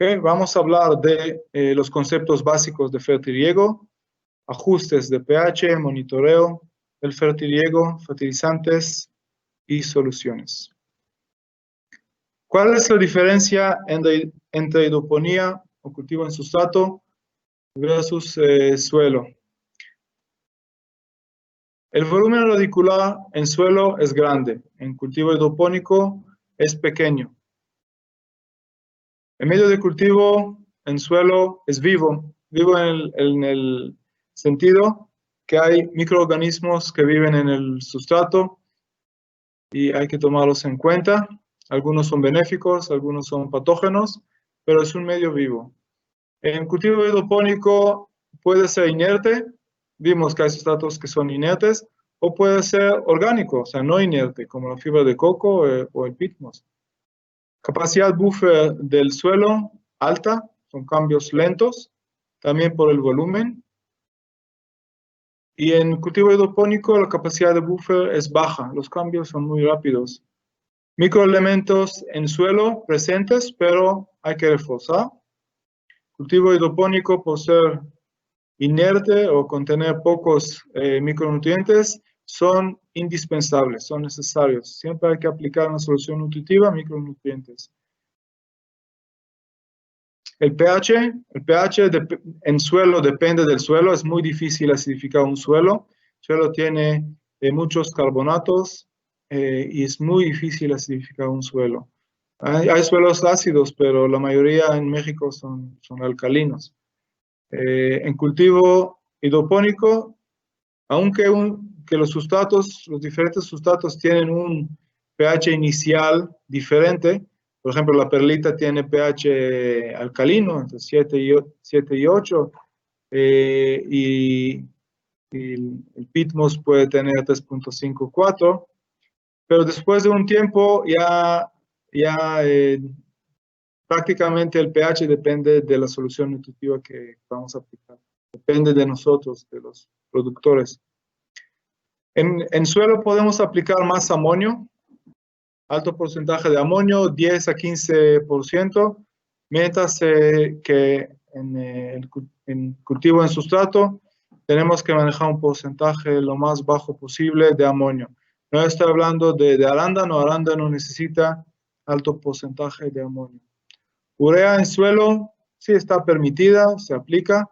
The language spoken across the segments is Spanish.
Ok, vamos a hablar de los conceptos básicos de fertiliego, ajustes de pH, monitoreo del fertiliego, fertilizantes y soluciones. ¿Cuál es la diferencia entre hidroponía o cultivo en sustrato versus suelo? El volumen radicular en suelo es grande, en cultivo hidropónico es pequeño. El medio de cultivo en suelo es vivo en el sentido que hay microorganismos que viven en el sustrato y hay que tomarlos en cuenta. Algunos son benéficos, algunos son patógenos, pero es un medio vivo. En cultivo hidropónico puede ser inerte, vimos que hay sustratos que son inertes, o puede ser orgánico, o sea, no inerte, como la fibra de coco o el pitmos. Capacidad buffer del suelo alta, son cambios lentos, también por el volumen. Y en cultivo hidropónico la capacidad de buffer es baja, los cambios son muy rápidos. Microelementos en suelo presentes, pero hay que reforzar. Cultivo hidropónico, por ser inerte o contener pocos micronutrientes, son indispensables, son necesarios. Siempre hay que aplicar una solución nutritiva micronutrientes. El pH en suelo depende del suelo, es muy difícil acidificar un suelo. El suelo tiene muchos carbonatos y es muy difícil acidificar un suelo. Hay suelos ácidos, pero la mayoría en México son alcalinos. En cultivo hidropónico, aunque los diferentes sustratos tienen un pH inicial diferente, por ejemplo, la perlita tiene pH alcalino, entre 7 y 8, y el pitmos puede tener 3.54, pero después de un tiempo ya prácticamente el pH depende de la solución nutritiva que vamos a aplicar. Depende de nosotros, de los productores. En suelo podemos aplicar más amonio, alto porcentaje de amonio, 10 a 15%, mientras que en cultivo en sustrato tenemos que manejar un porcentaje lo más bajo posible de amonio. No estoy hablando de arándano, arándano necesita alto porcentaje de amonio. Urea en suelo sí está permitida, se aplica.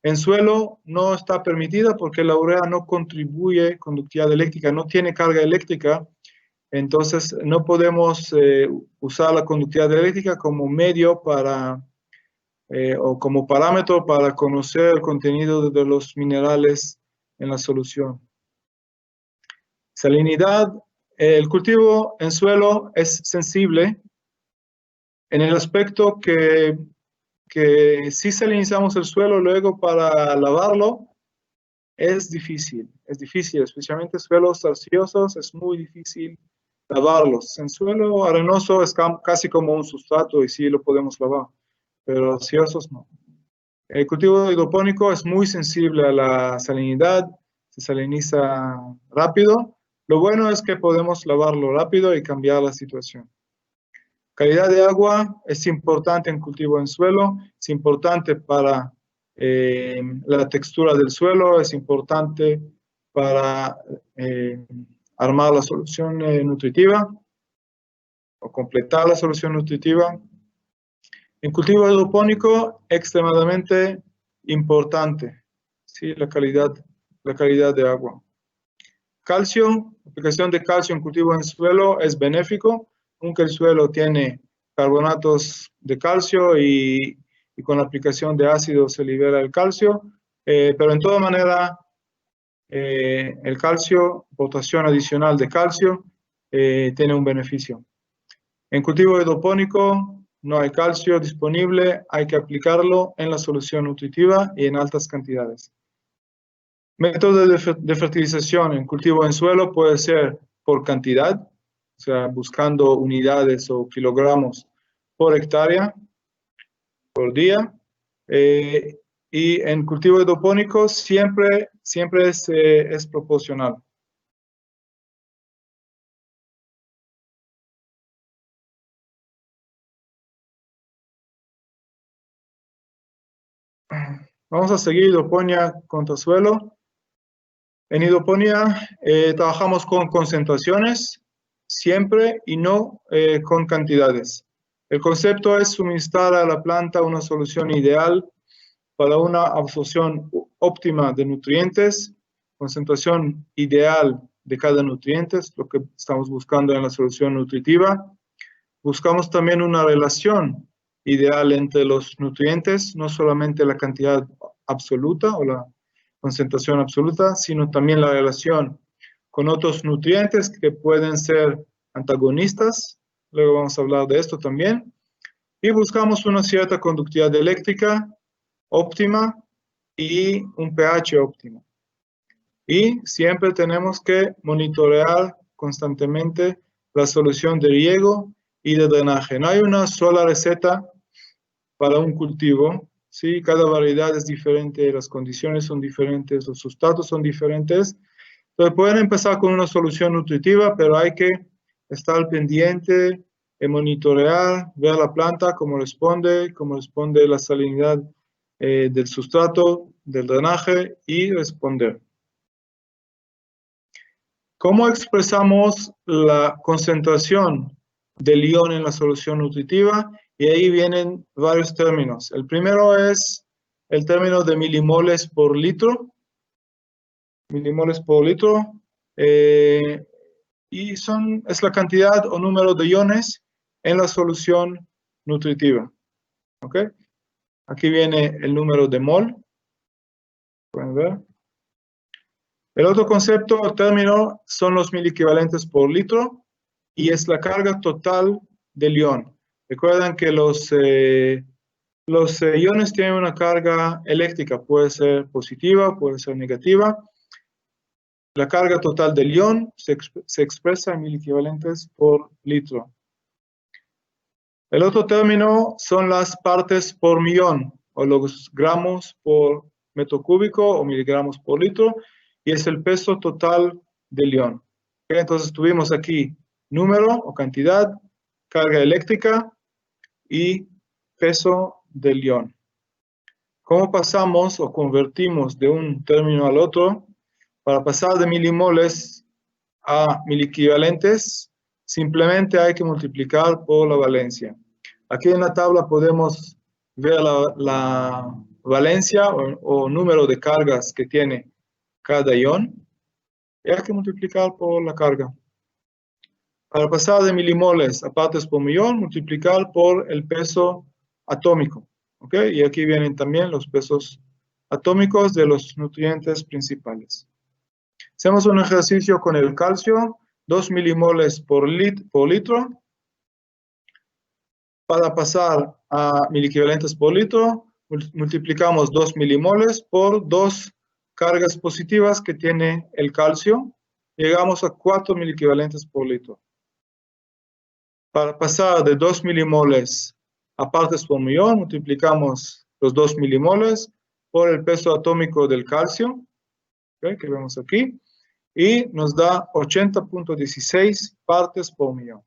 En suelo no está permitida porque la urea no contribuye conductividad eléctrica, no tiene carga eléctrica, entonces no podemos usar la conductividad eléctrica como medio para, o como parámetro para conocer el contenido de los minerales en la solución. Salinidad, el cultivo en suelo es sensible en el aspecto que si salinizamos el suelo luego para lavarlo, es difícil, especialmente suelos arcillosos, es muy difícil lavarlos. En suelo arenoso es casi como un sustrato y sí lo podemos lavar, pero arcillosos no. El cultivo hidropónico es muy sensible a la salinidad, se saliniza rápido. Lo bueno es que podemos lavarlo rápido y cambiar la situación. Calidad de agua es importante en cultivo en suelo, es importante para la textura del suelo, es importante para armar la solución nutritiva o completar la solución nutritiva. En cultivo hidropónico, extremadamente importante, ¿sí? la calidad de agua. Calcio, aplicación de calcio en cultivo en suelo es benéfico, aunque el suelo tiene carbonatos de calcio y con la aplicación de ácido se libera el calcio, pero en toda manera el calcio, aportación adicional de calcio, tiene un beneficio. En cultivo hidropónico no hay calcio disponible, hay que aplicarlo en la solución nutritiva y en altas cantidades. Método de fertilización en cultivo en suelo puede ser por cantidad, o sea, buscando unidades o kilogramos por hectárea, por día. Y en cultivo hidropónico siempre es proporcional. Vamos a seguir hidroponía contra suelo. En hidroponía trabajamos con concentraciones siempre y no con cantidades. El concepto es suministrar a la planta una solución ideal para una absorción óptima de nutrientes, concentración ideal de cada nutriente, es lo que estamos buscando en la solución nutritiva. Buscamos también una relación ideal entre los nutrientes, no solamente la cantidad absoluta o la concentración absoluta, sino también la relación con otros nutrientes que pueden ser antagonistas. Luego vamos a hablar de esto también. Y buscamos una cierta conductividad eléctrica óptima y un pH óptimo. Y siempre tenemos que monitorear constantemente la solución de riego y de drenaje. No hay una sola receta para un cultivo, ¿sí? Cada variedad es diferente, las condiciones son diferentes, los sustratos son diferentes. Entonces pueden empezar con una solución nutritiva, pero hay que estar pendiente, monitorear, ver la planta, cómo responde la salinidad del sustrato, del drenaje y responder. ¿Cómo expresamos la concentración del ion en la solución nutritiva? Y ahí vienen varios términos. El primero es el término de milimoles por litro. Milimoles por litro. Y es la cantidad o número de iones en la solución nutritiva. ¿Ok? Aquí viene el número de mol. Pueden ver. El otro concepto o término son los miliequivalentes por litro y es la carga total del ion. Recuerden que los iones tienen una carga eléctrica, puede ser positiva, puede ser negativa. La carga total del ion se expresa en miliequivalentes por litro. El otro término son las partes por millón, o los gramos por metro cúbico o miligramos por litro, y es el peso total del ion. Entonces tuvimos aquí número o cantidad, carga eléctrica y peso del ion. ¿Cómo pasamos o convertimos de un término al otro? Para pasar de milimoles a miliequivalentes, simplemente hay que multiplicar por la valencia. Aquí en la tabla podemos ver la valencia o número de cargas que tiene cada ion. Y hay que multiplicar por la carga. Para pasar de milimoles a partes por millón, multiplicar por el peso atómico. ¿Ok? Y aquí vienen también los pesos atómicos de los nutrientes principales. Hacemos un ejercicio con el calcio, 2 milimoles por litro. Para pasar a miliequivalentes por litro, multiplicamos 2 milimoles por 2 cargas positivas que tiene el calcio. Llegamos a 4 miliequivalentes por litro. Para pasar de 2 milimoles a partes por millón, multiplicamos los 2 milimoles por el peso atómico del calcio, ¿okay? Que vemos aquí, y nos da 80.16 partes por millón.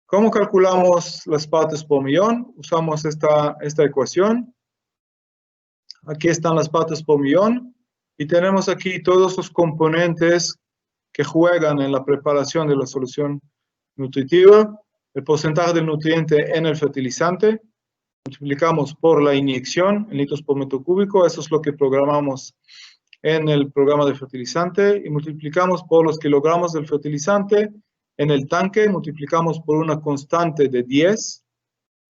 ¿Cómo calculamos las partes por millón? Usamos esta ecuación. Aquí están las partes por millón y tenemos aquí todos los componentes que juegan en la preparación de la solución nutritiva. El porcentaje del nutriente en el fertilizante, multiplicamos por la inyección en litros por metro cúbico, eso es lo que programamos en el programa de fertilizante, y multiplicamos por los kilogramos del fertilizante en el tanque, multiplicamos por una constante de 10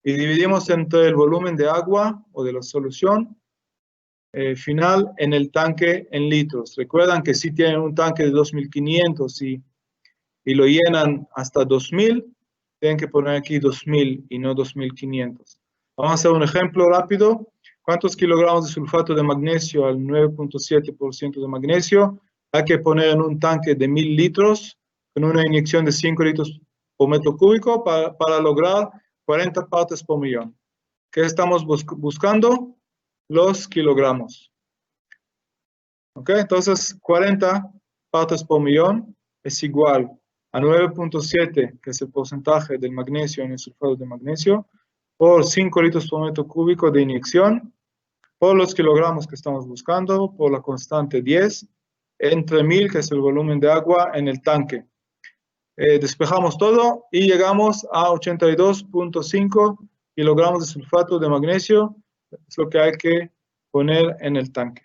y dividimos entre el volumen de agua o de la solución final en el tanque en litros. Recuerdan que si tienen un tanque de 2500 y lo llenan hasta 2000, tienen que poner aquí 2000 y no 2500. Vamos a hacer un ejemplo rápido. ¿Cuántos kilogramos de sulfato de magnesio al 9.7% de magnesio hay que poner en un tanque de 1000 litros con una inyección de 5 litros por metro cúbico para lograr 40 partes por millón? ¿Qué estamos buscando? Los kilogramos. ¿Ok? Entonces, 40 partes por millón es igual a 9.7, que es el porcentaje del magnesio en el sulfato de magnesio, por 5 litros por metro cúbico de inyección, por los kilogramos que estamos buscando, por la constante 10, entre 1000, que es el volumen de agua en el tanque. Despejamos todo y llegamos a 82.5 kilogramos de sulfato de magnesio, es lo que hay que poner en el tanque.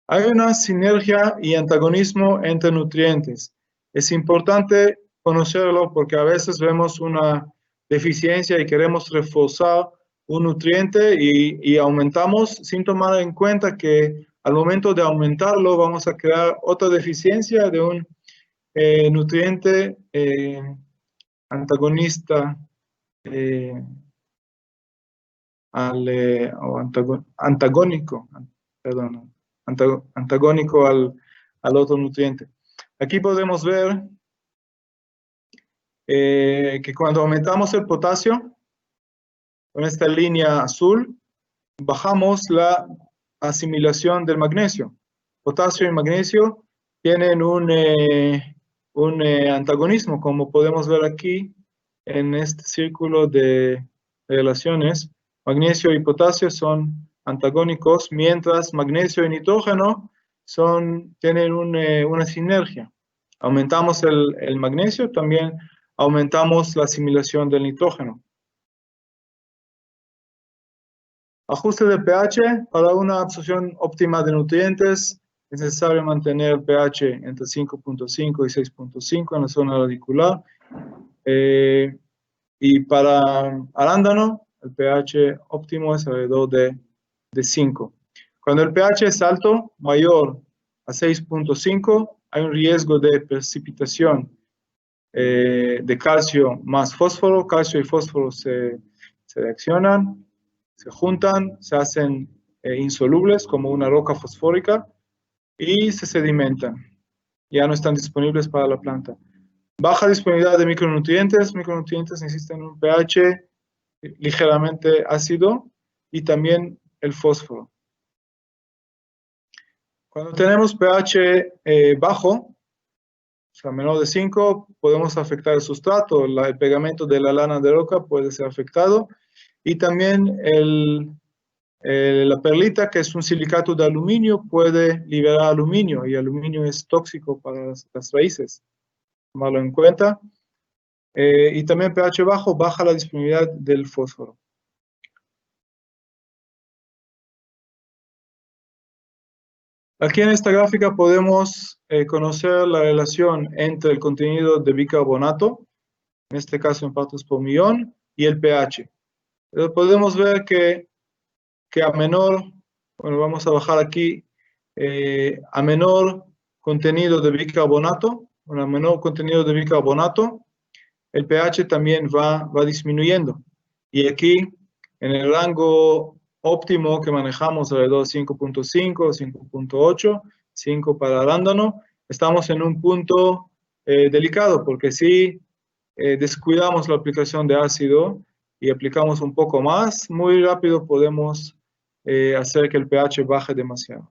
Hay una sinergia y antagonismo entre nutrientes. Es importante conocerlo porque a veces vemos una deficiencia y queremos reforzar un nutriente y aumentamos sin tomar en cuenta que al momento de aumentarlo vamos a crear otra deficiencia de un nutriente antagonista o antagónico, perdón, antagónico al otro nutriente. Aquí podemos ver que cuando aumentamos el potasio, con esta línea azul, bajamos la asimilación del magnesio. Potasio y magnesio tienen un antagonismo, como podemos ver aquí en este círculo de relaciones. Magnesio y potasio son antagónicos, mientras magnesio y nitrógeno tienen una sinergia. Aumentamos el magnesio, también aumentamos la asimilación del nitrógeno. Ajuste de pH. Para una absorción óptima de nutrientes es necesario mantener el pH entre 5.5 y 6.5 en la zona radicular. Y para arándano, el pH óptimo es alrededor de 5. Cuando el pH es alto, mayor a 6.5, hay un riesgo de precipitación de calcio más fósforo. Calcio y fósforo se reaccionan, se juntan, se hacen insolubles como una roca fosfórica y se sedimentan. Ya no están disponibles para la planta. Baja disponibilidad de micronutrientes. Micronutrientes necesitan un pH ligeramente ácido y también el fósforo. Cuando tenemos pH bajo, o sea, menor de 5, podemos afectar el sustrato. El pegamento de la lana de roca puede ser afectado. Y también la perlita, que es un silicato de aluminio, puede liberar aluminio. Y aluminio es tóxico para las raíces. Tomarlo en cuenta. Y también pH bajo baja la disponibilidad del fósforo. Aquí en esta gráfica podemos conocer la relación entre el contenido de bicarbonato, en este caso en partes por millón, y el pH. Podemos ver que a menor, bueno, vamos a bajar aquí, a menor contenido de bicarbonato, el pH también va disminuyendo. Y aquí, en el rango óptimo que manejamos, alrededor de 5.5, 5.8, 5 para arándano, estamos en un punto delicado, porque si descuidamos la aplicación de ácido y aplicamos un poco más, muy rápido podemos hacer que el pH baje demasiado.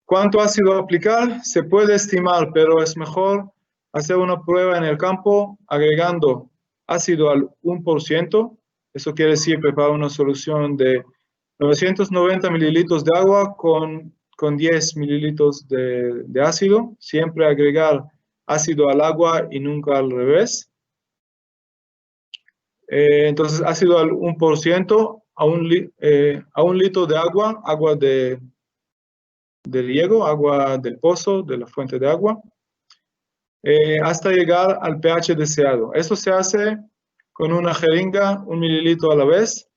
¿Cuánto ácido aplicar? Se puede estimar, pero es mejor hacer una prueba en el campo agregando ácido al 1%. Eso quiere decir preparar una solución de 990 mililitros de agua con 10 mililitros de ácido. Siempre agregar ácido al agua y nunca al revés. Entonces, ácido al 1% a un litro de agua de riego, agua del pozo, de la fuente de agua, hasta llegar al pH deseado. Eso se hace con una jeringa, 1 mililitro a la vez.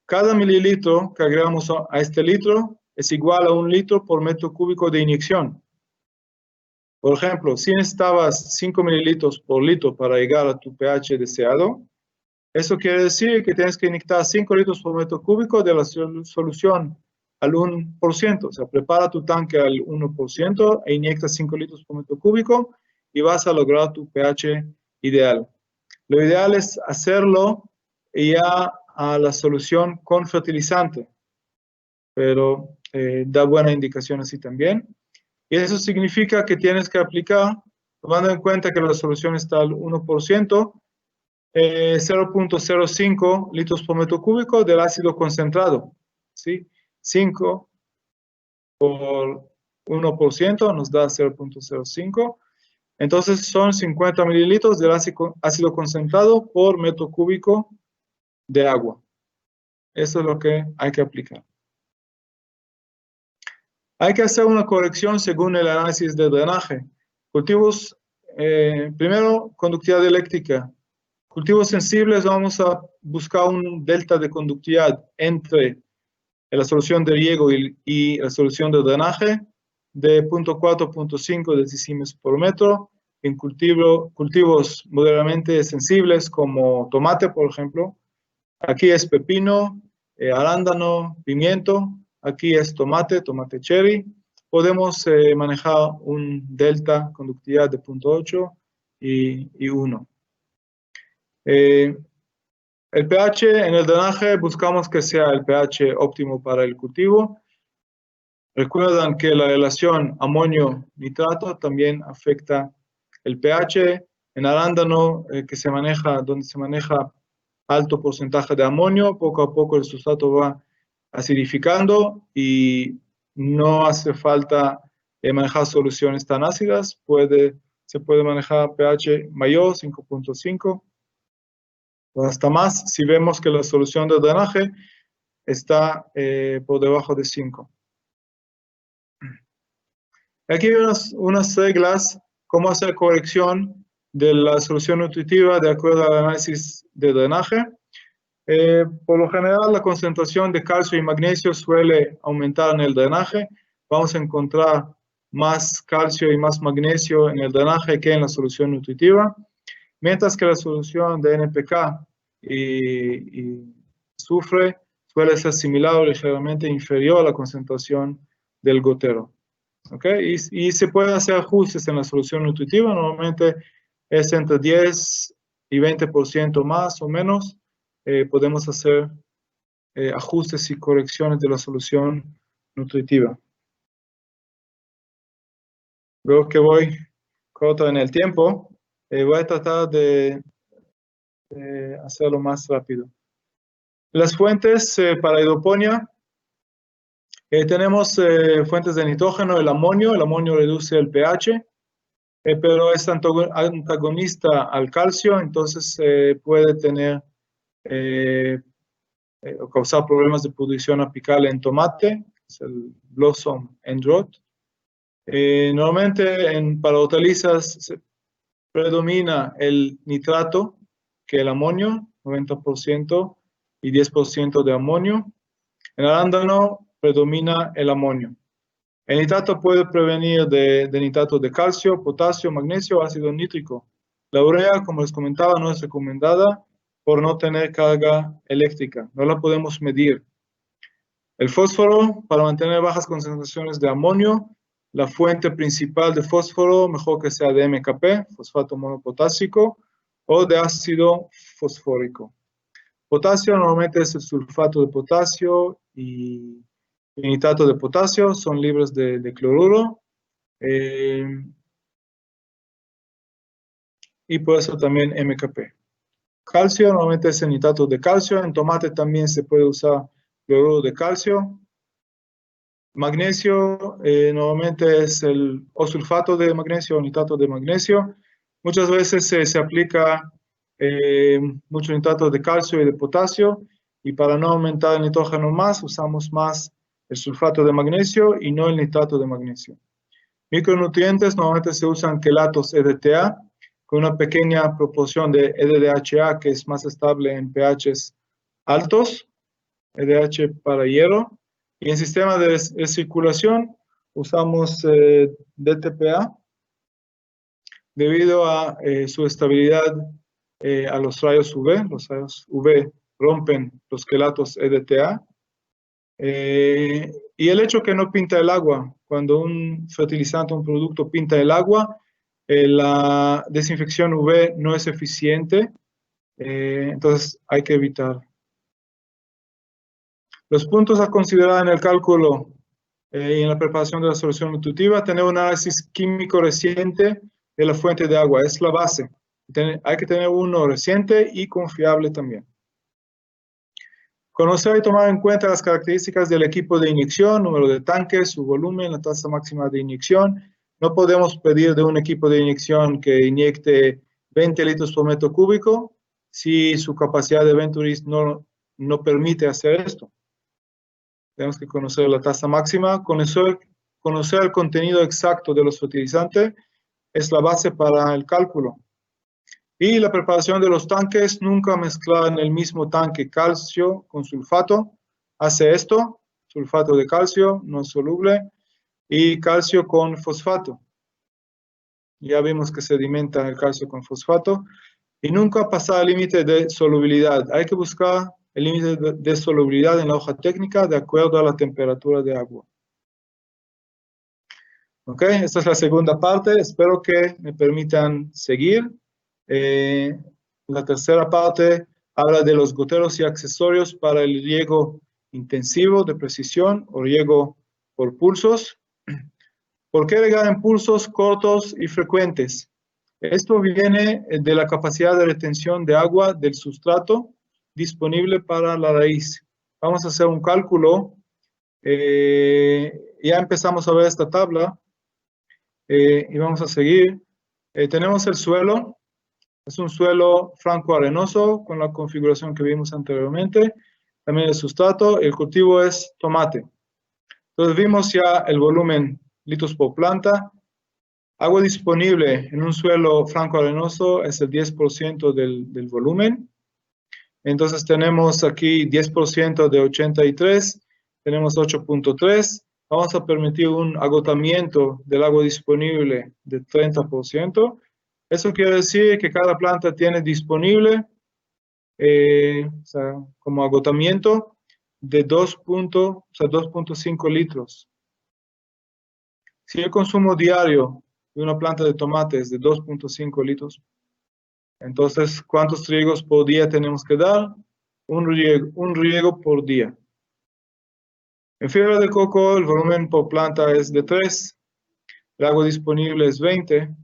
Cada mililitro que agregamos a este litro es igual a 1 litro por metro cúbico de inyección. Por ejemplo, si necesitabas 5 mililitros por litro para llegar a tu pH deseado, eso quiere decir que tienes que inyectar 5 litros por metro cúbico de la solución al 1%. O sea, prepara tu tanque al 1% e inyecta 5 litros por metro cúbico y vas a lograr tu pH ideal. Lo ideal es hacerlo ya a la solución con fertilizante, pero da buena indicación así también. Y eso significa que tienes que aplicar, tomando en cuenta que la solución está al 1%, 0.05 litros por metro cúbico del ácido concentrado, ¿sí? 5 por 1% nos da 0.05. Entonces son 50 mililitros del ácido concentrado por metro cúbico de agua. Eso es lo que hay que aplicar. Hay que hacer una corrección según el análisis de drenaje. Cultivos, primero, conductividad eléctrica. Cultivos sensibles, vamos a buscar un delta de conductividad entre la solución de riego y la solución de drenaje de 0.4 0.5 decisimes por metro. En cultivos moderadamente sensibles como tomate, por ejemplo. Aquí es pepino, arándano, pimiento. Aquí es tomate cherry. Podemos manejar un delta conductividad de 0.8 y 1. El pH en el drenaje buscamos que sea el pH óptimo para el cultivo. Recuerdan que la relación amonio-nitrato también afecta el pH. En arándano, donde se maneja alto porcentaje de amonio, poco a poco el sustrato va acidificando y no hace falta manejar soluciones tan ácidas. Se puede manejar pH mayor, 5.5, o hasta más, si vemos que la solución de drenaje está por debajo de 5. Aquí hay unas reglas, cómo hacer corrección de la solución nutritiva de acuerdo al análisis de drenaje. Por lo general, la concentración de calcio y magnesio suele aumentar en el drenaje. Vamos a encontrar más calcio y más magnesio en el drenaje que en la solución nutritiva, mientras que la solución de NPK y azufre suele ser similar o ligeramente inferior a la concentración del gotero. ¿Okay? Y se pueden hacer ajustes en la solución nutritiva, normalmente es entre 10 y 20% más o menos. Podemos hacer ajustes y correcciones de la solución nutritiva. Veo que voy corto en el tiempo. Voy a tratar de hacerlo más rápido. Las fuentes para hidroponía. Tenemos fuentes de nitrógeno, el amonio reduce el pH, pero es antagonista al calcio, entonces puede tener o causar problemas de pudrición apical en tomate, es el blossom end rot. Normalmente para hortalizas predomina el nitrato que el amonio, 90% y 10% de amonio. En arándano predomina el amonio. El nitrato puede prevenir de nitrato de calcio, potasio, magnesio, ácido nítrico. La urea, como les comentaba, no es recomendada por no tener carga eléctrica. No la podemos medir. El fósforo, para mantener bajas concentraciones de amonio, la fuente principal de fósforo, mejor que sea de MKP, fosfato monopotásico, o de ácido fosfórico. Potasio normalmente es el sulfato de potasio y nitrato de potasio, son libres de cloruro. Y por eso también MKP. Calcio normalmente es el nitrato de calcio. En tomate también se puede usar cloruro de calcio. Magnesio normalmente es el o sulfato de magnesio o nitrato de magnesio. Muchas veces se aplica mucho nitrato de calcio y de potasio, y para no aumentar el nitrógeno más, usamos más el sulfato de magnesio y no el nitrato de magnesio. Micronutrientes normalmente se usan quelatos EDTA, con una pequeña proporción de EDHA que es más estable en pHs altos, EDH para hierro. Y en sistema de circulación usamos DTPA debido a su estabilidad a los rayos UV. Los rayos UV rompen los quelatos EDTA. Y el hecho que no pinta el agua. Cuando un fertilizante, un producto pinta el agua, la desinfección UV no es eficiente, entonces hay que evitar. Los puntos a considerar en el cálculo y en la preparación de la solución nutritiva, tener un análisis químico reciente de la fuente de agua, es la base. Hay que tener uno reciente y confiable también. Conocer y tomar en cuenta las características del equipo de inyección, número de tanques, su volumen, la tasa máxima de inyección. No podemos pedir de un equipo de inyección que inyecte 20 litros por metro cúbico si su capacidad de Venturis no permite hacer esto. Tenemos que conocer la tasa máxima, conocer el contenido exacto de los fertilizantes es la base para el cálculo. Y la preparación de los tanques, nunca mezclar en el mismo tanque calcio con sulfato. Hace esto, sulfato de calcio no soluble y calcio con fosfato. Ya vimos que sedimenta el calcio con fosfato. Y nunca pasar el límite de solubilidad. Hay que buscar el límite de solubilidad en la hoja técnica de acuerdo a la temperatura de agua. Ok, esta es la segunda parte. Espero que me permitan seguir. La tercera parte habla de los goteros y accesorios para el riego intensivo de precisión o riego por pulsos. ¿Por qué regar en pulsos cortos y frecuentes? Esto viene de la capacidad de retención de agua del sustrato disponible para la raíz. Vamos a hacer un cálculo. Ya empezamos a ver esta tabla y vamos a seguir. Tenemos el suelo. Es un suelo franco-arenoso con la configuración que vimos anteriormente. También el sustrato. El cultivo es tomate. Entonces vimos ya el volumen litros por planta. Agua disponible en un suelo franco-arenoso es el 10% del volumen. Entonces tenemos aquí 10% de 83, tenemos 8.3. Vamos a permitir un agotamiento del agua disponible de 30%. Eso quiere decir que cada planta tiene disponible o sea, como agotamiento de 2.5 litros. Si el consumo diario de una planta de tomate es de 2.5 litros, entonces, ¿cuántos riegos por día tenemos que dar? Un riego por día. En fibra de coco, el volumen por planta es de 3, el agua disponible es 20,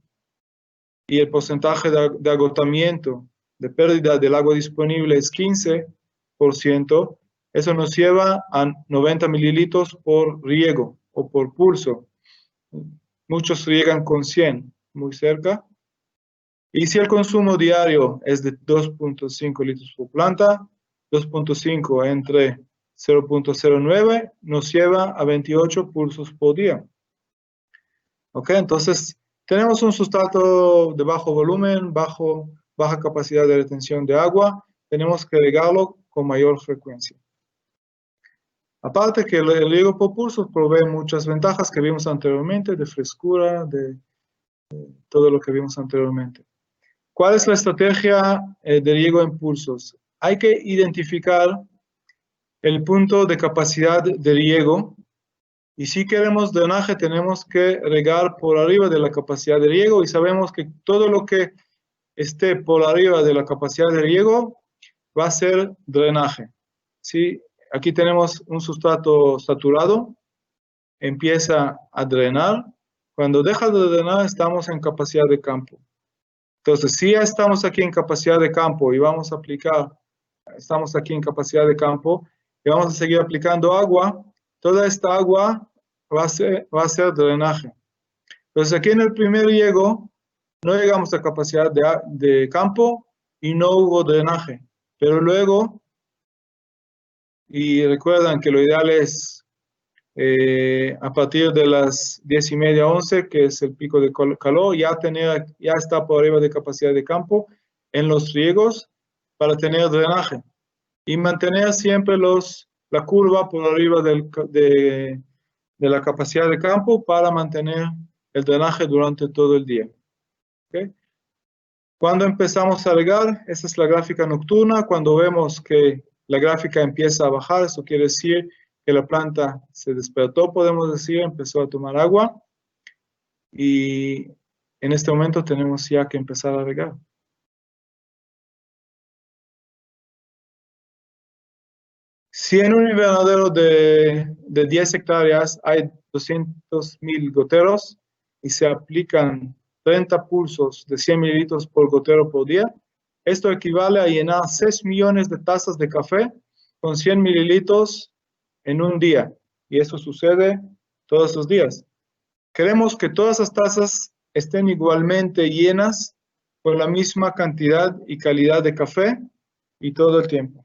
y el porcentaje de agotamiento, de pérdida del agua disponible es 15%. Eso nos lleva a 90 mililitros por riego o por pulso. Muchos riegan con 100, muy cerca. Y si el consumo diario es de 2.5 litros por planta, 2.5 entre 0.09 nos lleva a 28 pulsos por día. Ok, entonces tenemos un sustrato de bajo volumen, baja capacidad de retención de agua. Tenemos que regarlo con mayor frecuencia. Aparte que el riego por pulsos provee muchas ventajas que vimos anteriormente, de frescura, de todo lo que vimos anteriormente. ¿Cuál es la estrategia de riego en pulsos? Hay que identificar el punto de capacidad de riego y si queremos drenaje tenemos que regar por arriba de la capacidad de riego y sabemos que todo lo que esté por arriba de la capacidad de riego va a ser drenaje. ¿Sí? Aquí tenemos un sustrato saturado, empieza a drenar. Cuando deja de drenar estamos en capacidad de campo. Entonces, si ya estamos aquí en capacidad de campo y vamos a aplicar, estamos aquí en capacidad de campo y vamos a seguir aplicando agua, toda esta agua va a ser drenaje. Entonces, aquí en el primer riego no llegamos a capacidad de campo y no hubo drenaje. Pero luego, y recuerdan que lo ideal es a partir de las 10:30, 11, que es el pico de calor, ya está por arriba de capacidad de campo en los riegos para tener drenaje y mantener siempre la curva por arriba de la capacidad de campo para mantener el drenaje durante todo el día. ¿Okay? Cuando empezamos a regar, esa es la gráfica nocturna. Cuando vemos que la gráfica empieza a bajar, eso quiere decir que la planta se despertó, podemos decir, empezó a tomar agua. Y en este momento tenemos ya que empezar a regar. Si en un invernadero de 10 hectáreas hay 200.000 goteros y se aplican 30 pulsos de 100 mililitros por gotero por día, esto equivale a llenar 6 millones de tazas de café con 100 mililitros en un día. Y eso sucede todos los días. Queremos que todas las tazas estén igualmente llenas con la misma cantidad y calidad de café y todo el tiempo.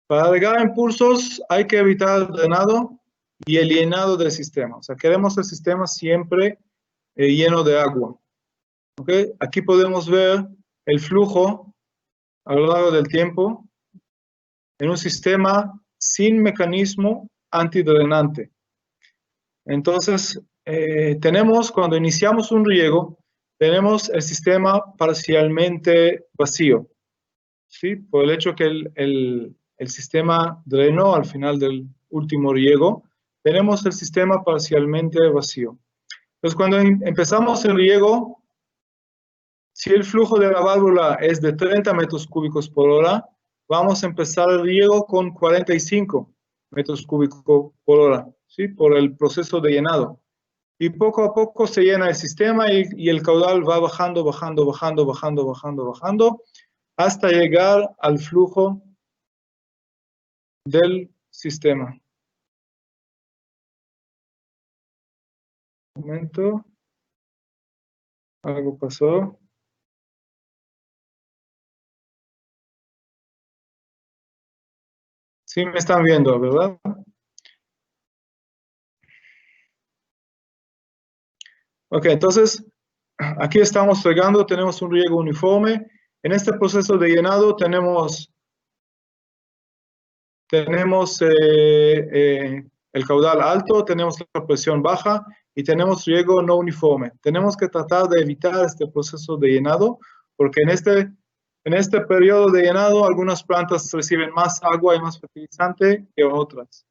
Para agregar impulsos hay que evitar el drenado y el llenado del sistema. O sea, queremos el sistema siempre lleno de agua. ¿Okay? Aquí podemos ver el flujo a lo largo del tiempo en un sistema sin mecanismo antidrenante. Entonces, tenemos, cuando iniciamos un riego, tenemos el sistema parcialmente vacío, ¿sí? Por el hecho que el sistema drenó al final del último riego, tenemos el sistema parcialmente vacío. Entonces, cuando empezamos el riego, si el flujo de la válvula es de 30 metros cúbicos por hora, vamos a empezar el riego con 45 metros cúbicos por hora, ¿sí? Por el proceso de llenado. Y poco a poco se llena el sistema y el caudal va bajando, bajando, bajando, bajando, bajando, bajando, hasta llegar al flujo del sistema. Un momento. Algo pasó. Sí me están viendo, ¿verdad? Ok, entonces, aquí estamos regando, tenemos un riego uniforme. En este proceso de llenado tenemos el caudal alto, tenemos la presión baja y tenemos riego no uniforme. Tenemos que tratar de evitar este proceso de llenado, porque en este periodo de llenado algunas plantas reciben más agua y más fertilizante que otras.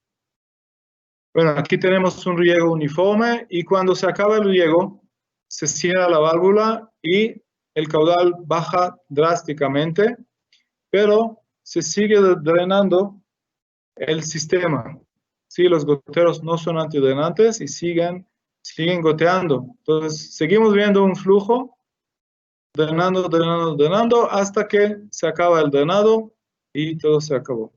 Bueno, aquí tenemos un riego uniforme y cuando se acaba el riego, se cierra la válvula y el caudal baja drásticamente, pero se sigue drenando el sistema. Sí, los goteros no son antidrenantes y siguen goteando. Entonces, seguimos viendo un flujo, drenando, drenando, drenando, hasta que se acaba el drenado y todo se acabó.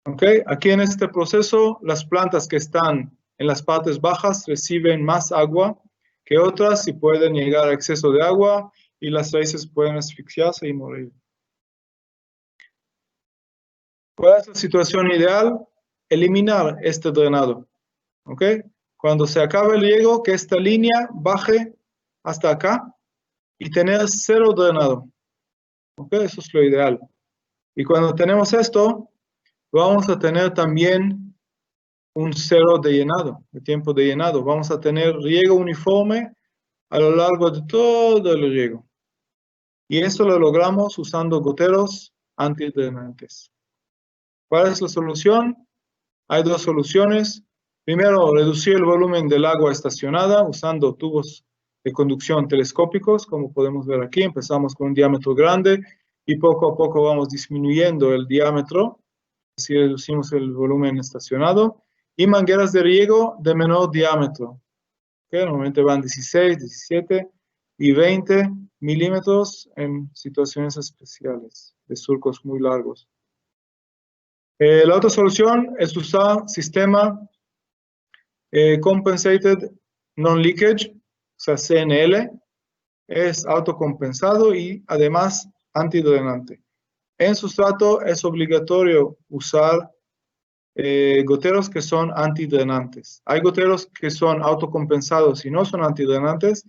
Okay. Aquí en este proceso, las plantas que están en las partes bajas reciben más agua que otras y pueden llegar a exceso de agua y las raíces pueden asfixiarse y morir. ¿Cuál es la situación ideal? Eliminar este drenado. ¿Okay? Cuando se acabe el riego, que esta línea baje hasta acá y tener cero drenado. ¿Okay? Eso es lo ideal. Y cuando tenemos esto, vamos a tener también un cero de llenado, de tiempo de llenado. Vamos a tener riego uniforme a lo largo de todo el riego. Y eso lo logramos usando goteros antidrenantes. ¿Cuál es la solución? Hay dos soluciones. Primero, reducir el volumen del agua estacionada usando tubos de conducción telescópicos, como podemos ver aquí. Empezamos con un diámetro grande y poco a poco vamos disminuyendo el diámetro. Así reducimos el volumen estacionado. Y mangueras de riego de menor diámetro. ¿Okay? Normalmente van 16, 17 y 20 milímetros en situaciones especiales de surcos muy largos. La otra solución es usar sistema Compensated Non-Leakage, o sea, CNL. Es autocompensado y además antidrenante. En sustrato es obligatorio usar goteros que son antidrenantes. Hay goteros que son autocompensados y no son antidrenantes,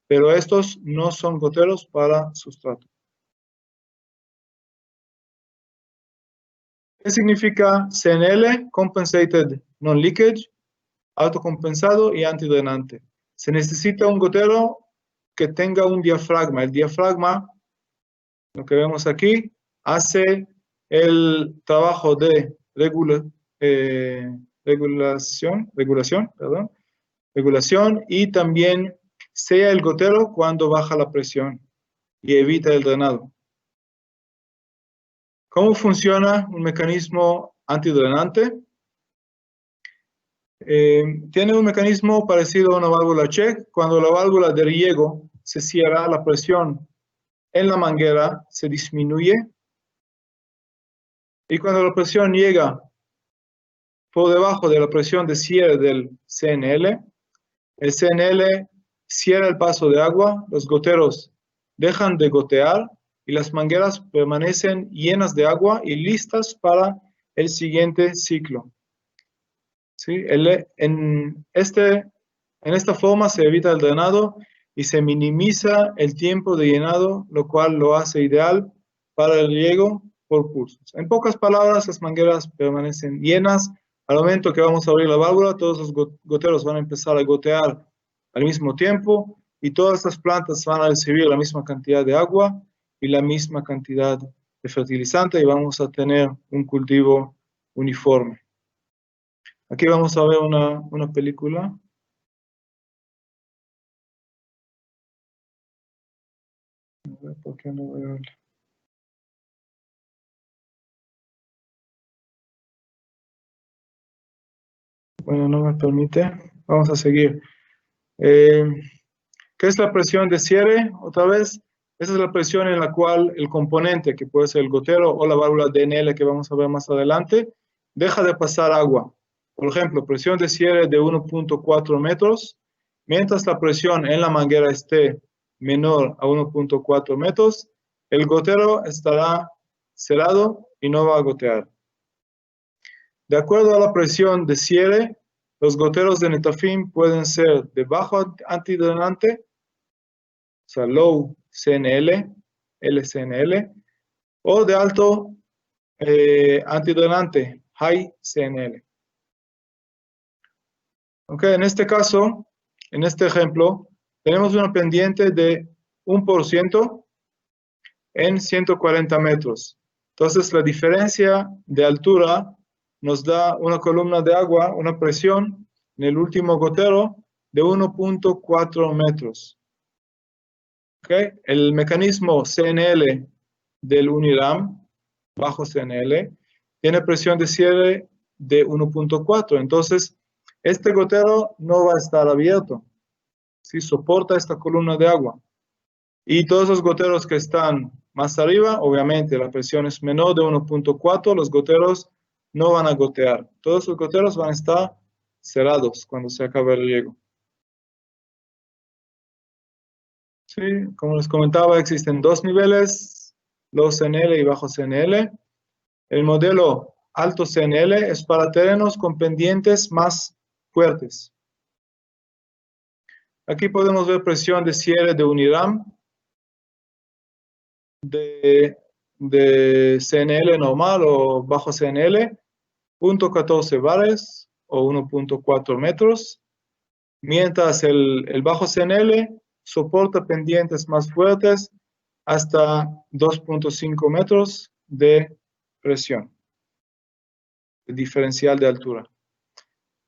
pero estos no son goteros para sustrato. ¿Qué significa CNL? Compensated Non-Leakage, autocompensado y antidrenante. Se necesita un gotero que tenga un diafragma. El diafragma, lo que vemos aquí, hace el trabajo de regulación y también sella el gotero cuando baja la presión y evita el drenado. ¿Cómo funciona un mecanismo antidrenante? Tiene un mecanismo parecido a una válvula check. Cuando la válvula de riego se cierra, la presión en la manguera se disminuye. Y cuando la presión llega por debajo de la presión de cierre del CNL, el CNL cierra el paso de agua, los goteros dejan de gotear y las mangueras permanecen llenas de agua y listas para el siguiente ciclo. ¿Sí? En esta forma se evita el drenado y se minimiza el tiempo de llenado, lo cual lo hace ideal para el riego por pulsos. En pocas palabras, las mangueras permanecen llenas. Al momento que vamos a abrir la válvula, todos los goteros van a empezar a gotear al mismo tiempo y todas estas plantas van a recibir la misma cantidad de agua y la misma cantidad de fertilizante y vamos a tener un cultivo uniforme. Aquí vamos a ver una película. A ver, ¿por qué no veo el... Bueno, no me permite. Vamos a seguir. ¿Qué es la presión de cierre? Otra vez, esa es la presión en la cual el componente, que puede ser el gotero o la válvula DNL que vamos a ver más adelante, deja de pasar agua. Por ejemplo, presión de cierre de 1.4 metros, mientras la presión en la manguera esté menor a 1.4 metros, el gotero estará cerrado y no va a gotear. De acuerdo a la presión de cierre, los goteros de Netafim pueden ser de bajo antidrenante, o sea, low CNL, LCNL, o de alto antidrenante, high CNL. Ok, en este caso, en este ejemplo, tenemos una pendiente de 1% en 140 metros. Entonces, la diferencia de altura nos da una columna de agua, una presión en el último gotero de 1.4 metros. ¿Okay? El mecanismo CNL del Uniram, bajo CNL, tiene presión de cierre de 1.4. Entonces, este gotero no va a estar abierto. ¿Sí? Soporta esta columna de agua. Y todos los goteros que están más arriba, obviamente la presión es menor de 1.4, los goteros no van a gotear. Todos los goteros van a estar cerrados cuando se acabe el riego. Sí, como les comentaba, existen dos niveles, low CNL y bajo CNL. El modelo alto CNL es para terrenos con pendientes más fuertes. Aquí podemos ver presión de cierre de Uniram, de CNL normal o bajo CNL, 0.14 bares o 1.4 metros, mientras el bajo CNL soporta pendientes más fuertes hasta 2.5 metros de presión, el diferencial de altura.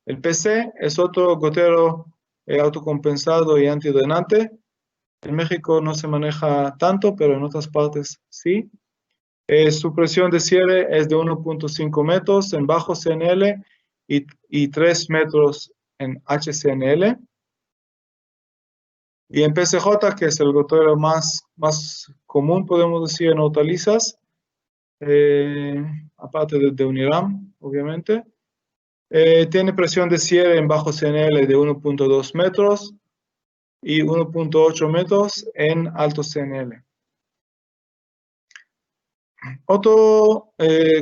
El PC es otro gotero autocompensado y antidrenante. En México no se maneja tanto, pero en otras partes sí. Su presión de cierre es de 1.5 metros en bajo CNL y 3 metros en HCNL. Y en PCJ, que es el gotero más común, podemos decir, en hortalizas, aparte de Uniram, obviamente, tiene presión de cierre en bajo CNL de 1.2 metros y 1.8 metros en alto CNL. Otro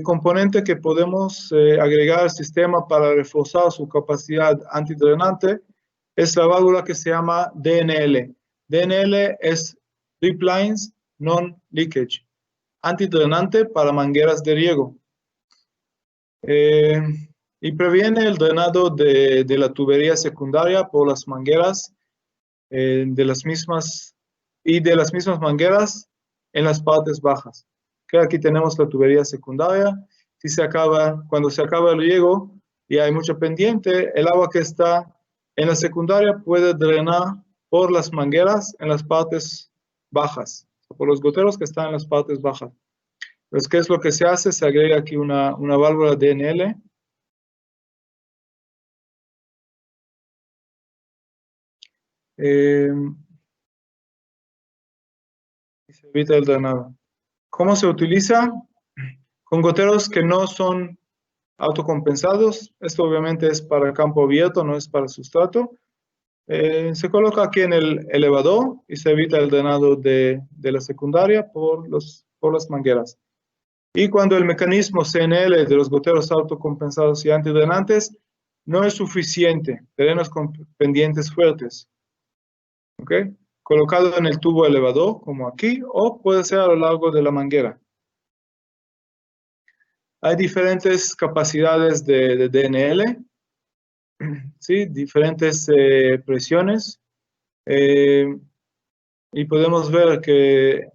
componente que podemos agregar al sistema para reforzar su capacidad antidrenante es la válvula que se llama DNL. DNL es Drip Lines Non-Leakage, antidrenante para mangueras de riego. Y previene el drenado de la tubería secundaria por las mangueras de las mismas mangueras en las partes bajas. Okay, aquí tenemos la tubería secundaria. Cuando se acaba el riego y hay mucha pendiente, el agua que está en la secundaria puede drenar por las mangueras en las partes bajas, por los goteros que están en las partes bajas. Entonces, ¿qué es lo que se hace? Se agrega aquí una válvula DNL. Y se evita el drenado. ¿Cómo se utiliza? Con goteros que no son autocompensados. Esto obviamente es para campo abierto, no es para sustrato. Se coloca aquí en el elevador y se evita el drenado de la secundaria por las mangueras. Y cuando el mecanismo CNL de los goteros autocompensados y antidrenantes no es suficiente, tenemos con pendientes fuertes, ¿ok? Colocado en el tubo elevador, como aquí, o puede ser a lo largo de la manguera. Hay diferentes capacidades de DNL, ¿sí? Diferentes presiones. Y podemos ver que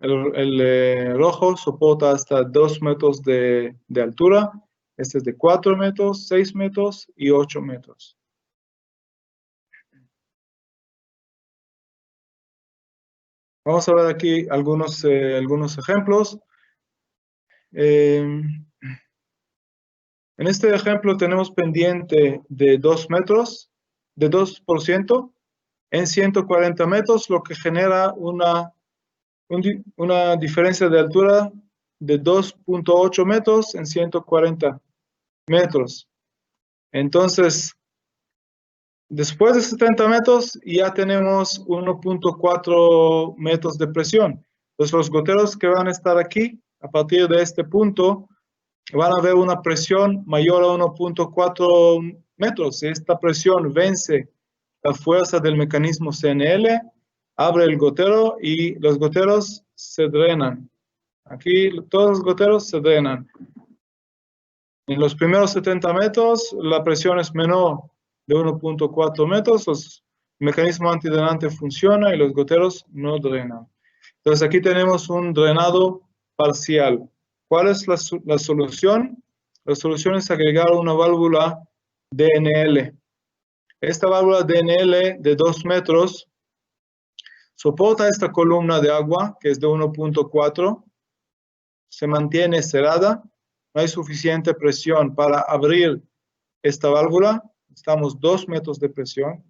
el rojo soporta hasta 2 metros de altura. Este es de 4 metros, 6 metros y 8 metros. Vamos a ver aquí algunos ejemplos. En este ejemplo tenemos pendiente de 2 metros, de 2% en 140 metros, lo que genera una diferencia de altura de 2.8 metros en 140 metros. Entonces, después de 70 metros ya tenemos 1.4 metros de presión. Entonces, los goteros que van a estar aquí, a partir de este punto, van a ver una presión mayor a 1.4 metros. Si esta presión vence la fuerza del mecanismo CNL, abre el gotero y los goteros se drenan. Aquí todos los goteros se drenan. En los primeros 70 metros la presión es menor de 1.4 metros, el mecanismo antidrenante funciona y los goteros no drenan. Entonces aquí tenemos un drenado parcial. ¿Cuál es la solución? La solución es agregar una válvula DNL. Esta válvula DNL de 2 metros soporta esta columna de agua que es de 1.4, se mantiene cerrada, no hay suficiente presión para abrir esta válvula, estamos 2 metros de presión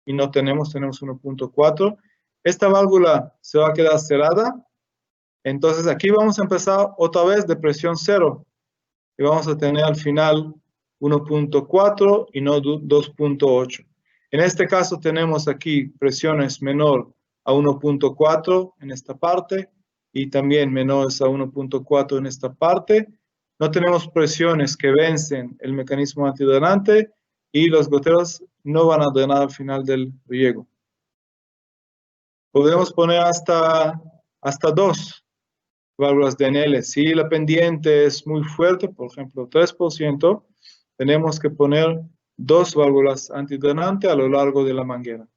y no tenemos 1.4. Esta válvula se va a quedar cerrada, entonces aquí vamos a empezar otra vez de presión 0 y vamos a tener al final 1.4 y no 2.8. En este caso tenemos aquí presiones menor a 1.4 en esta parte y también menores a 1.4 en esta parte. No tenemos presiones que vencen el mecanismo antidrenante y los goteros no van a drenar al final del riego. Podemos poner hasta 2 válvulas DNL. Si la pendiente es muy fuerte, por ejemplo 3%, tenemos que poner 2 válvulas antidrenantes a lo largo de la manguera.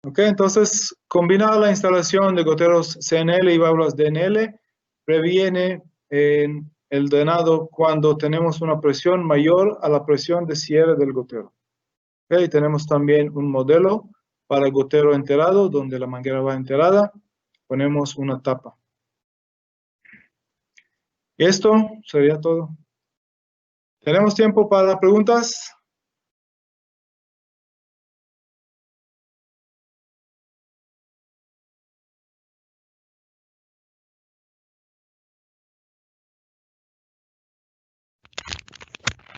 Ok, entonces combinar la instalación de goteros CNL y válvulas DNL previene el drenado cuando tenemos una presión mayor a la presión de cierre del gotero. Okay, tenemos también un modelo para el gotero enterado, donde la manguera va enterada. Ponemos una tapa. Y esto sería todo. ¿Tenemos tiempo para preguntas?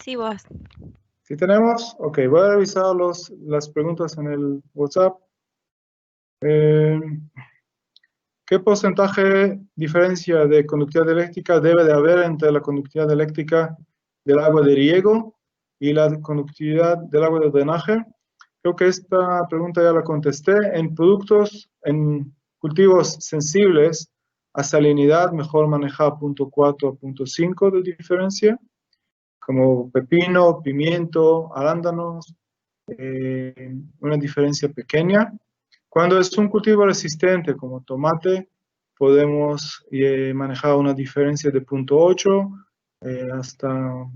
Sí, vos. ¿Sí tenemos? Ok, voy a revisar las preguntas en el WhatsApp. ¿Qué porcentaje diferencia de conductividad eléctrica debe de haber entre la conductividad eléctrica del agua de riego y la conductividad del agua de drenaje? Creo que esta pregunta ya la contesté. En cultivos sensibles a salinidad, mejor manejar 0.4 a 0.5 de diferencia, como pepino, pimiento, arándanos, una diferencia pequeña. Cuando es un cultivo resistente como tomate, podemos manejar una diferencia de 0.8 hasta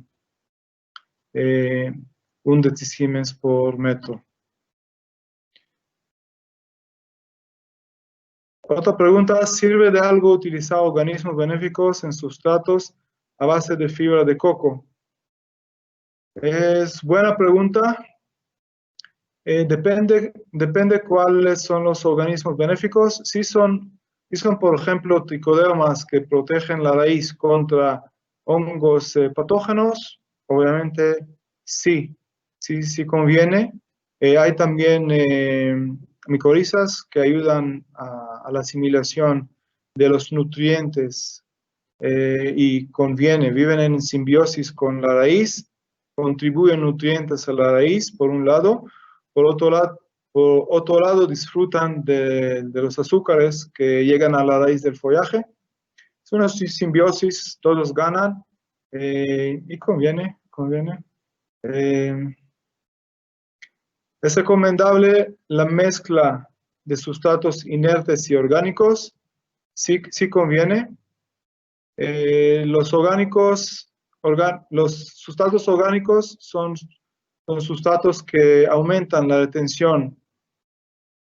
1 decisiemens por metro. Otra pregunta, ¿sirve de algo utilizar organismos benéficos en sustratos a base de fibra de coco? Es buena pregunta. Depende cuáles son los organismos benéficos. Si son, por ejemplo, tricodermas que protegen la raíz contra hongos patógenos, obviamente sí conviene. Hay también micorrizas que ayudan a la asimilación de los nutrientes y conviene, viven en simbiosis con la raíz, contribuyen nutrientes a la raíz, por un lado. Por otro lado, disfrutan de los azúcares que llegan a la raíz del follaje. Es una simbiosis, todos ganan y conviene. Es recomendable la mezcla de sustratos inertes y orgánicos. Sí conviene. Los sustratos orgánicos son sustratos que aumentan la retención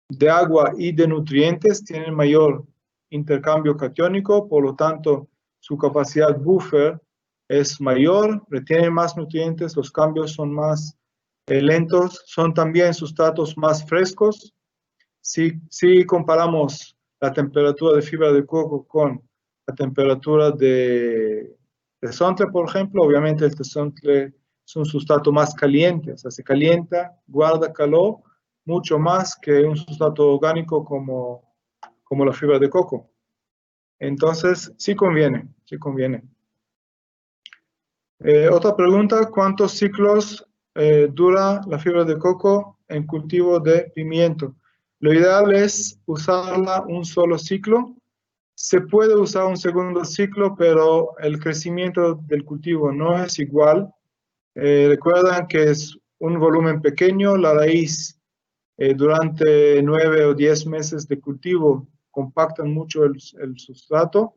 de agua y de nutrientes, tienen mayor intercambio catiónico, por lo tanto su capacidad buffer es mayor, retienen más nutrientes, los cambios son más lentos, son también sustratos más frescos. Si comparamos la temperatura de fibra de coco con la temperatura de tesontle, por ejemplo, obviamente el tesontle es un sustrato más caliente, o sea, se calienta, guarda calor, mucho más que un sustrato orgánico como la fibra de coco. Entonces, sí conviene. Otra pregunta, ¿cuántos ciclos dura la fibra de coco en cultivo de pimiento? Lo ideal es usarla un solo ciclo. Se puede usar un segundo ciclo, pero el crecimiento del cultivo no es igual. Recuerdan que es un volumen pequeño, la raíz durante 9 o 10 meses de cultivo compactan mucho el sustrato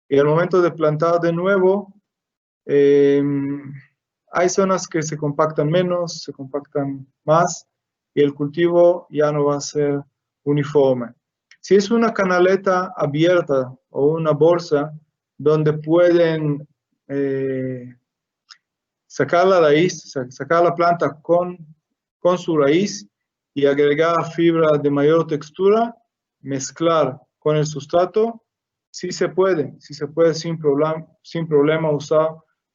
y al momento de plantar de nuevo hay zonas que se compactan menos, se compactan más y el cultivo ya no va a ser uniforme. Si es una canaleta abierta o una bolsa donde pueden sacar la raíz, sacar la planta con su raíz y agregar fibra de mayor textura, mezclar con el sustrato, sí se puede sin problema usar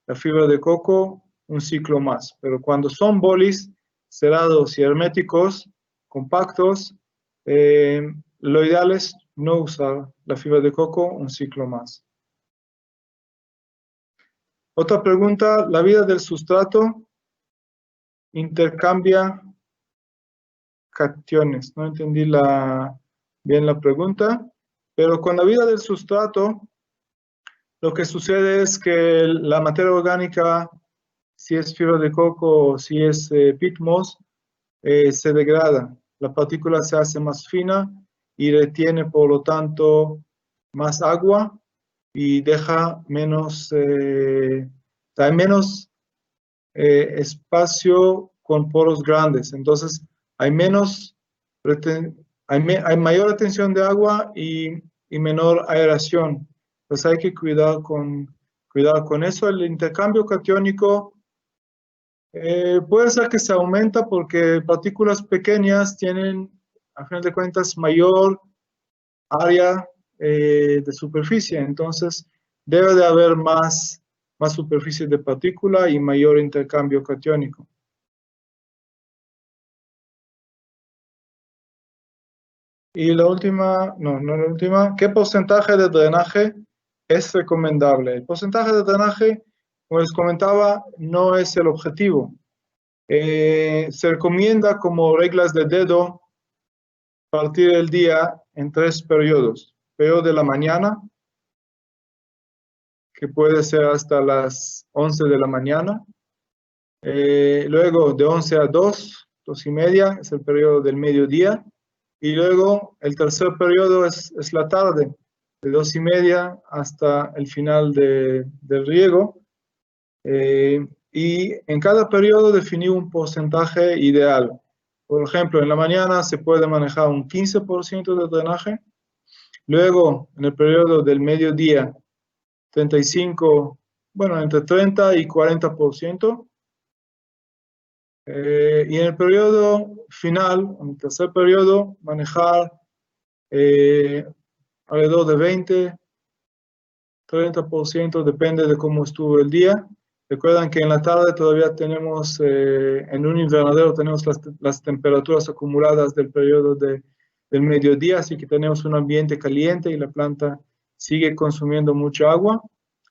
la fibra de coco un ciclo más. Pero cuando son bolis cerrados y herméticos, compactos, lo ideal es no usar la fibra de coco un ciclo más. Otra pregunta, ¿la vida del sustrato intercambia cationes? No entendí bien la pregunta, pero con la vida del sustrato, lo que sucede es que la materia orgánica, si es fibra de coco o si es pitmos, se degrada. La partícula se hace más fina y retiene, por lo tanto, más agua y deja menos, hay menos espacio con poros grandes. Entonces, hay mayor retención de agua y menor aeración. Entonces, hay que cuidar con eso. El intercambio catiónico puede ser que se aumenta porque partículas pequeñas tienen, a fin de cuentas, mayor área de superficie. Entonces, debe de haber más superficie de partícula y mayor intercambio catiónico. Y la última, no la última, ¿qué porcentaje de drenaje es recomendable? El porcentaje de drenaje, como les comentaba, no es el objetivo. Se recomienda como reglas de dedo partir el día en 3 periodos. Periodo de la mañana, que puede ser hasta las 11 de la mañana. Luego de 11 a 2, 2:30, es el periodo del mediodía. Y luego el tercer periodo es la tarde, de 2:30 hasta el final del riego. y en cada periodo definir un porcentaje ideal. Por ejemplo, en la mañana se puede manejar un 15% de drenaje, luego en el periodo del mediodía 35, bueno, entre 30 y 40%, y en el periodo final, en el tercer periodo, manejar alrededor de 20, 30%, depende de cómo estuvo el día. Recuerdan que en la tarde todavía tenemos, en un invernadero tenemos las temperaturas acumuladas del periodo del mediodía, así que tenemos un ambiente caliente y la planta sigue consumiendo mucha agua,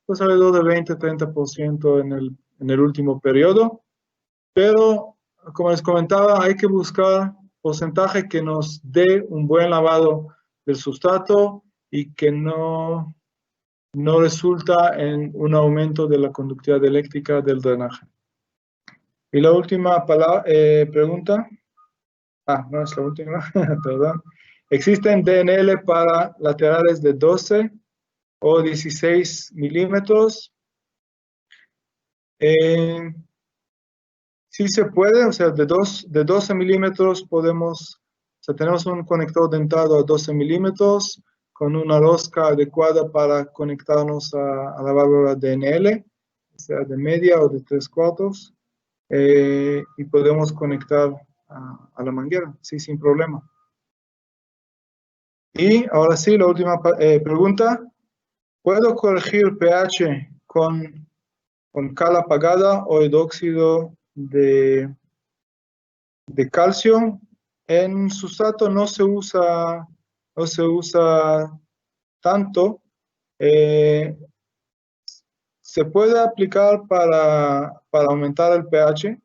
pues alrededor de 20-30% en el último periodo. Pero, como les comentaba, hay que buscar porcentaje que nos dé un buen lavado del sustrato y que no resulta en un aumento de la conductividad eléctrica del drenaje. Y la última pregunta, no es la última, perdón. ¿Existen DNL para laterales de 12 o 16 milímetros? Sí se puede, o sea, de 12 milímetros podemos, o sea, tenemos un conector dentado a 12 milímetros con una rosca adecuada para conectarnos a la válvula DNL, sea de media o de 3/4, y podemos conectar a la manguera, sí, sin problema. Y ahora sí, la última pregunta. ¿Puedo corregir pH con cal apagada o hidróxido de calcio? En sustrato no se usa tanto. Se puede aplicar para aumentar el pH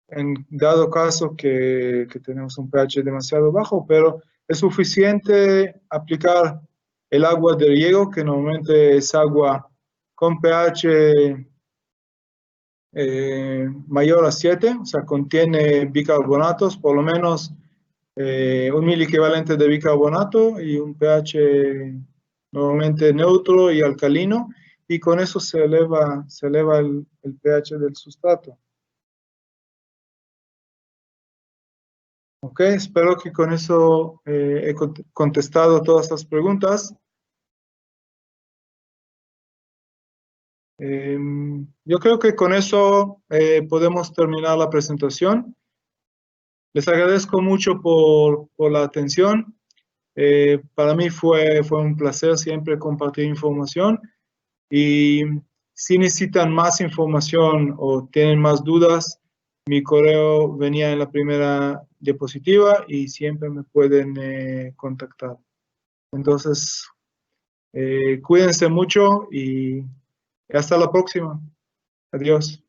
en dado caso que tenemos un pH demasiado bajo, pero es suficiente aplicar el agua de riego, que normalmente es agua con pH mayor a 7, o sea, contiene bicarbonatos, por lo menos un miliequivalente de bicarbonato y un pH normalmente neutro y alcalino, y con eso se eleva el pH del sustrato. Ok, espero que con eso he contestado todas las preguntas. Yo creo que con eso podemos terminar la presentación. Les agradezco mucho por la atención. Para mí fue un placer siempre compartir información, y si necesitan más información o tienen más dudas, mi correo venía en la primera diapositiva y siempre me pueden contactar. Entonces, cuídense mucho y hasta la próxima. Adiós.